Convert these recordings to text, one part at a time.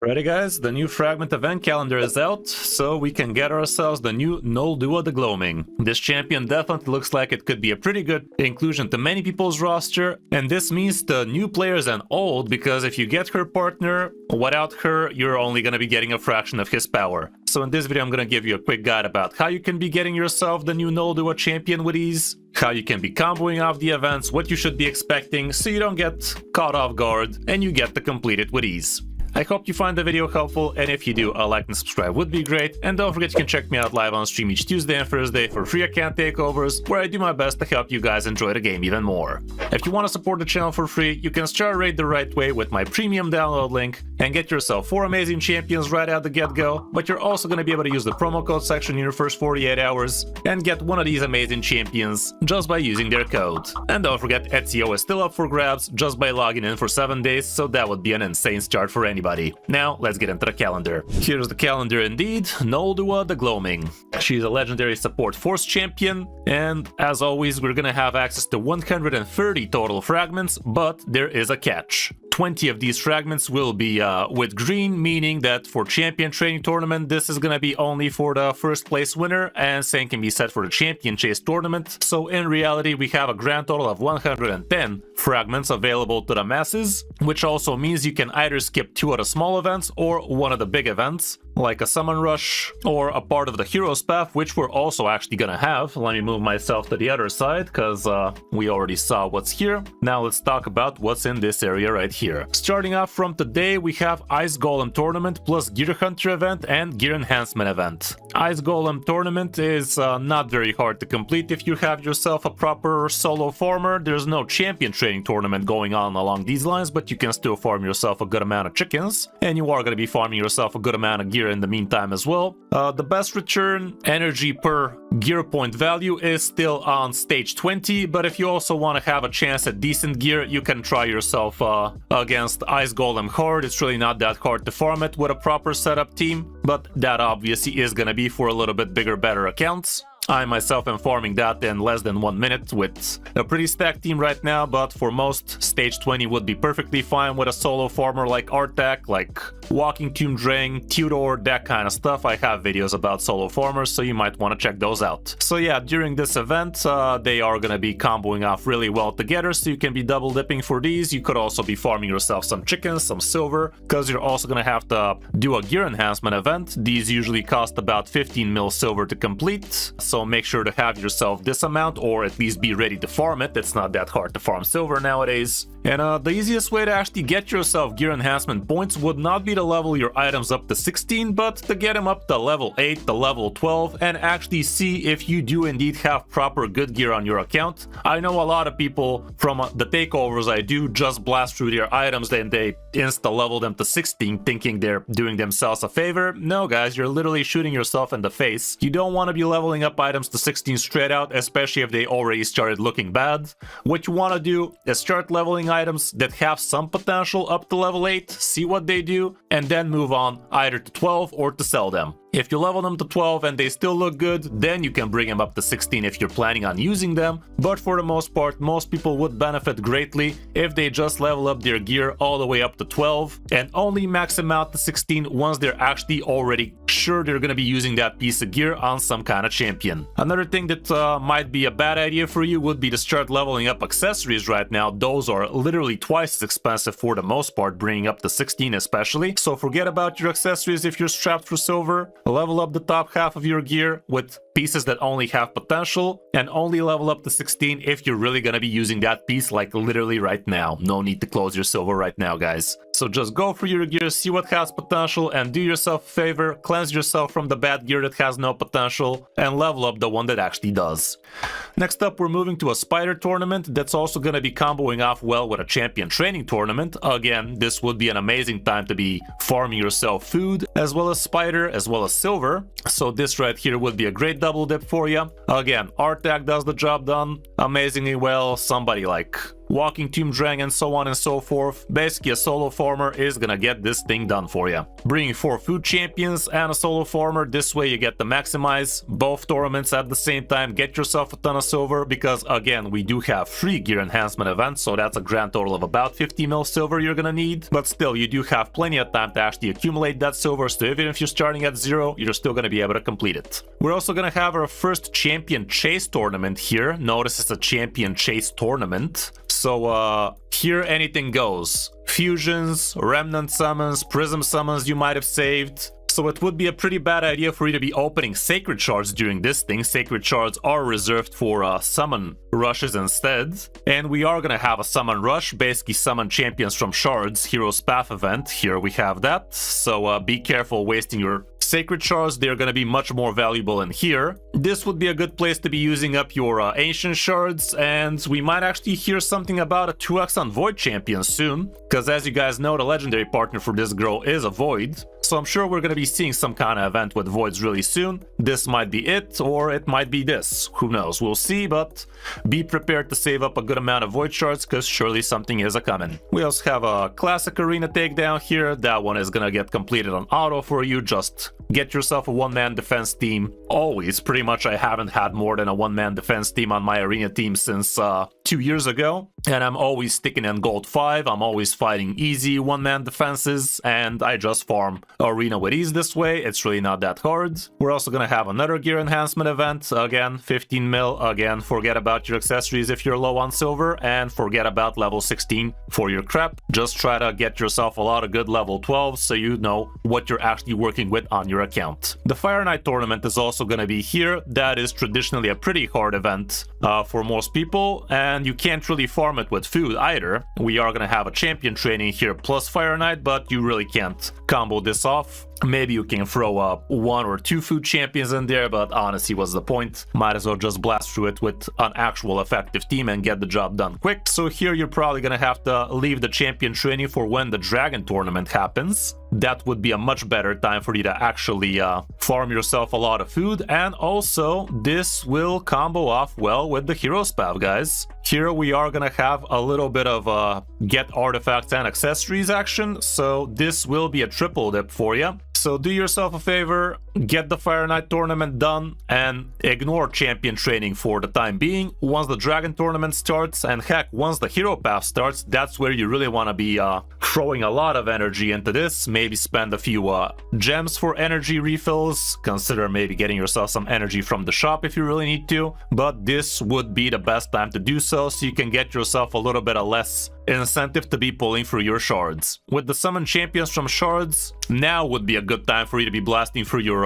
Ready guys, the new Fragment event calendar is out, so we can get ourselves the new Noldua the Gloaming. This champion definitely looks like it could be a pretty good inclusion to many people's roster, and this means the new players and old, because if you get her partner, without her, you're only gonna be getting a fraction of his power. So in this video I'm gonna give you a quick guide about how you can be getting yourself the new Noldua champion with ease, how you can be comboing off the events, what you should be expecting so you don't get caught off guard and you get to complete it with ease. I hope you find the video helpful, and if you do, a like and subscribe would be great. And don't forget you can check me out live on stream each Tuesday and Thursday for free account takeovers, where I do my best to help you guys enjoy the game even more. If you want to support the channel for free, you can start RAID the right way with my premium download link and get yourself 4 amazing champions right out the get-go, but you're also going to be able to use the promo code section in your first 48 hours and get one of these amazing champions just by using their code. And don't forget, Ezio is still up for grabs just by logging in for 7 days, so that would be an insane start for anybody. Now, let's get into the calendar. Here's the calendar indeed, Noldua the Gloaming. She's a legendary support force champion, and as always, we're gonna have access to 130 total fragments, but there is a catch. 20 of these fragments will be with green, meaning that for champion training tournament, this is gonna be only for the first place winner, and same can be said for the champion chase tournament. So in reality, we have a grand total of 110 fragments available to the masses, which also means you can either skip 2 of the small events or one of the big events, like a summon rush or a part of the hero's path, which we're also actually gonna have. Let me move myself to the other side because we already saw what's here. Now let's talk about what's in this area right here. Starting off from today, we have Ice Golem tournament plus Gear Hunter event and Gear Enhancement event. Ice Golem tournament is not very hard to complete if you have yourself a proper solo farmer. There's no champion training tournament going on along these lines, but you can still farm yourself a good amount of chickens, and you are going to be farming yourself a good amount of gear in the meantime as well. The best return energy per gear point value is still on stage 20, but if you also want to have a chance at decent gear, you can try yourself against Ice Golem Horde. It's really not that hard to farm it with a proper setup team, but that obviously is going to be for a little bit bigger, better accounts. I myself am farming that in less than 1 minute with a pretty stacked team right now, but for most, stage 20 would be perfectly fine with a solo farmer like Artak, like Walking Tomb Drain, Tudor, that kind of stuff. I have videos about solo farmers, so you might want to check those out. So yeah, during this event, they are going to be comboing off really well together, so you can be double dipping for these. You could also be farming yourself some chickens, some silver, because you're also going to have to do a gear enhancement event. These usually cost about 15 mil silver to complete, so make sure to have yourself this amount, or at least be ready to farm it. It's not that hard to farm silver nowadays. And the easiest way to actually get yourself gear enhancement points would not be to level your items up to 16, but to get them up to level 8, to level 12, and actually see if you do indeed have proper good gear on your account. I know a lot of people from the takeovers I do just blast through their items and they insta-level them to 16, thinking they're doing themselves a favor. No guys, you're literally shooting yourself in the face. You don't want to be leveling up items to 16 straight out, especially if they already started looking bad. What you want to do is start leveling items that have some potential up to level 8, see what they do, and then move on either to 12 or to sell them. If you level them to 12 and they still look good, then you can bring them up to 16 if you're planning on using them, but for the most part, most people would benefit greatly if they just level up their gear all the way up to 12 and only max them out to 16 once they're actually already sure they're gonna be using that piece of gear on some kind of champion. Another thing that might be a bad idea for you would be to start leveling up accessories right now. Those are literally twice as expensive for the most part, bringing up to 16 especially, so forget about your accessories if you're strapped for silver. Level up the top half of your gear with pieces that only have potential, and only level up to 16 if you're really gonna be using that piece, like literally right now. No need to close your silver right now, guys. So just go for your gear, see what has potential, and do yourself a favor, cleanse yourself from the bad gear that has no potential, and level up the one that actually does. Next up, we're moving to a spider tournament that's also going to be comboing off well with a champion training tournament. Again, this would be an amazing time to be farming yourself food, as well as spider, as well as silver. So this right here would be a great double dip for you. Again, Artak does the job done amazingly well. Somebody like Walking Tomb Drain and so on and so forth. Basically, a solo farmer is gonna get this thing done for you. bringing 4 food champions and a solo farmer. This way you get to maximize both tournaments at the same time, get yourself a ton of silver, because again, we do have free gear enhancement events, so that's a grand total of about 50 mil silver you're gonna need. But still, you do have plenty of time to actually accumulate that silver, so even if you're starting at 0, you're still gonna be able to complete it. We're also gonna have our first champion chase tournament here. Notice it's a champion chase tournament. So here anything goes. Fusions, remnant summons, prism summons you might have saved. So it would be a pretty bad idea for you to be opening sacred shards during this thing. Sacred shards are reserved for summon rushes instead. And we are gonna have a summon rush, basically summon champions from shards, Hero's Path event. Here we have that. So be careful wasting your sacred shards. They're gonna be much more valuable in here. This would be a good place to be using up your ancient shards, and we might actually hear something about a 2x on Void champion soon, because as you guys know, the legendary partner for this grow is a Void. So I'm sure we're going to be seeing some kind of event with Voids really soon. This might be it, or it might be this. Who knows? We'll see, but be prepared to save up a good amount of Void shards, because surely something is a-coming. We also have a classic arena takedown here. That one is going to get completed on auto for you. Just get yourself a one-man defense team. Always, pretty much, I haven't had more than a one-man defense team on my arena team since 2 years ago. And I'm always sticking in gold 5. I'm always fighting easy one-man defenses, and I just farm arena with ease this way. It's really not that hard. We're also gonna have another gear enhancement event. Again, 15 mil. Again, forget about your accessories if you're low on silver, and forget about level 16 for your crap. Just try to get yourself a lot of good level 12 so you know what you're actually working with on your account. The Fire Knight tournament is also gonna be here. That is traditionally a pretty hard event for most people, and you can't really farm it with food either. We are gonna have a champion training here plus Fire Knight, but you really can't combo this off. Maybe you can throw up 1 or 2 food champions in there, but honestly, what's the point? Might as well just blast through it with an actual effective team and get the job done quick. So here you're probably gonna have to leave the champion training for when the dragon tournament happens. That would be a much better time for you to actually farm yourself a lot of food, and also this will combo off well with the Hero's Path, guys. Here we are gonna have a little bit of get artifacts and accessories action, so this will be a triple dip for you. So do yourself a favor, get the Fire Knight tournament done, and ignore champion training for the time being. Once the dragon tournament starts, and heck, once the hero path starts, that's where you really want to be throwing a lot of energy into this. Maybe spend a few gems for energy refills. Consider maybe getting yourself some energy from the shop if you really need to. But this would be the best time to do so you can get yourself a little bit of less incentive to be pulling through your shards. With the summon champions from shards, now would be a good time for you to be blasting through your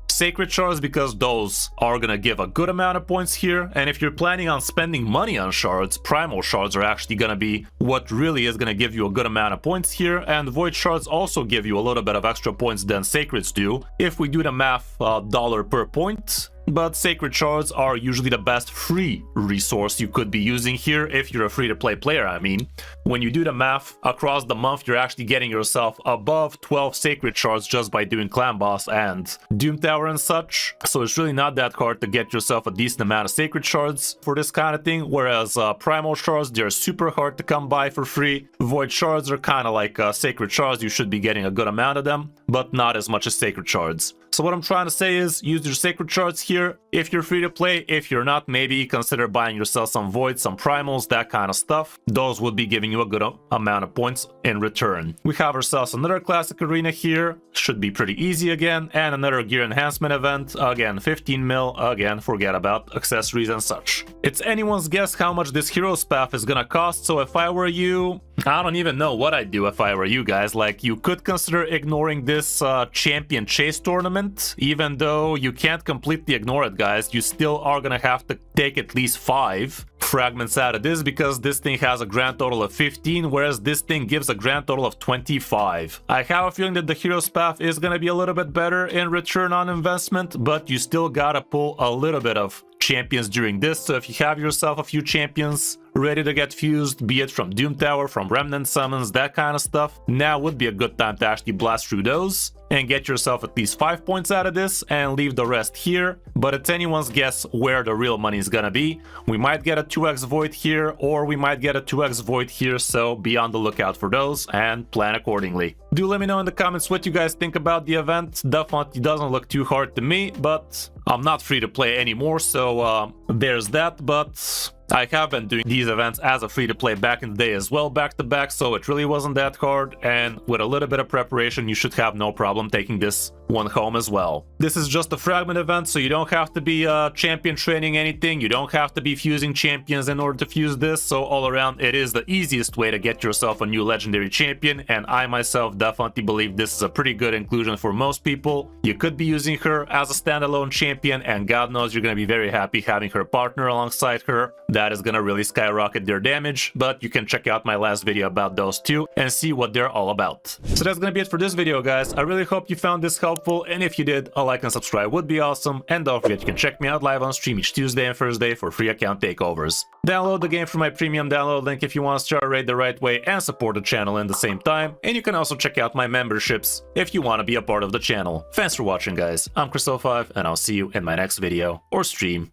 sacred shards, because those are gonna give a good amount of points here. And if you're planning on spending money on shards, primal shards are actually gonna be what really is gonna give you a good amount of points here. And void shards also give you a little bit of extra points than sacreds do, if we do the math dollar per point. But sacred shards are usually the best free resource you could be using here if you're a free-to-play player. I mean, when you do the math across the month, you're actually getting yourself above 12 sacred shards just by doing clan boss and doom tower and such. So it's really not that hard to get yourself a decent amount of sacred shards for this kind of thing. Whereas primal shards, they're super hard to come by for free. Void shards are kind of like sacred shards. You should be getting a good amount of them, but not as much as sacred shards. So what I'm trying to say is use your sacred shards here if you're free to play. If you're not, maybe consider buying yourself some voids, some primals, that kind of stuff. Those would be giving you a good amount of points in return. We have ourselves another classic arena here. Should be pretty easy again. And another gear enhancement event. Again, 15 mil. Again, forget about accessories and such. It's anyone's guess how much this hero's path is gonna cost. So if I were you, I don't even know what I'd do if I were you guys. Like, you could consider ignoring this champion chase tournament. Even though you can't completely ignore it, guys, you still are gonna have to take at least 5 fragments out of this, because this thing has a grand total of 15, whereas this thing gives a grand total of 25. I have a feeling that the hero's path is gonna be a little bit better in return on investment, but you still gotta pull a little bit of champions during this. So if you have yourself a few champions ready to get fused, be it from Doom Tower, from Remnant Summons, that kind of stuff, now would be a good time to actually blast through those and get yourself at least 5 points out of this and leave the rest here. But it's anyone's guess where the real money is gonna be. We might get a 2x Void here, or we might get a 2x Void here, so be on the lookout for those and plan accordingly. Do let me know in the comments what you guys think about the event. Definitely doesn't look too hard to me, but I'm not free to play anymore, so there's that. But I have been doing these events as a free-to-play back in the day as well, back-to-back, so it really wasn't that hard, and with a little bit of preparation, you should have no problem taking this one home as well. This is just a fragment event, so you don't have to be champion training anything, you don't have to be fusing champions in order to fuse this, so all around, it is the easiest way to get yourself a new legendary champion, and I myself definitely believe this is a pretty good inclusion for most people. You could be using her as a standalone champion, and God knows you're gonna be very happy having her partner alongside her. That is gonna really skyrocket their damage, but you can check out my last video about those two and see what they're all about. So that's gonna be it for this video, guys. I really hope you found this helpful, and if you did, a like and subscribe would be awesome, and don't forget you can check me out live on stream each Tuesday and Thursday for free account takeovers. Download the game from my premium download link if you want to start RAID the right way and support the channel in the same time, and you can also check out my memberships if you want to be a part of the channel. Thanks for watching, guys. I'm Crystal5, and I'll see you in my next video or stream.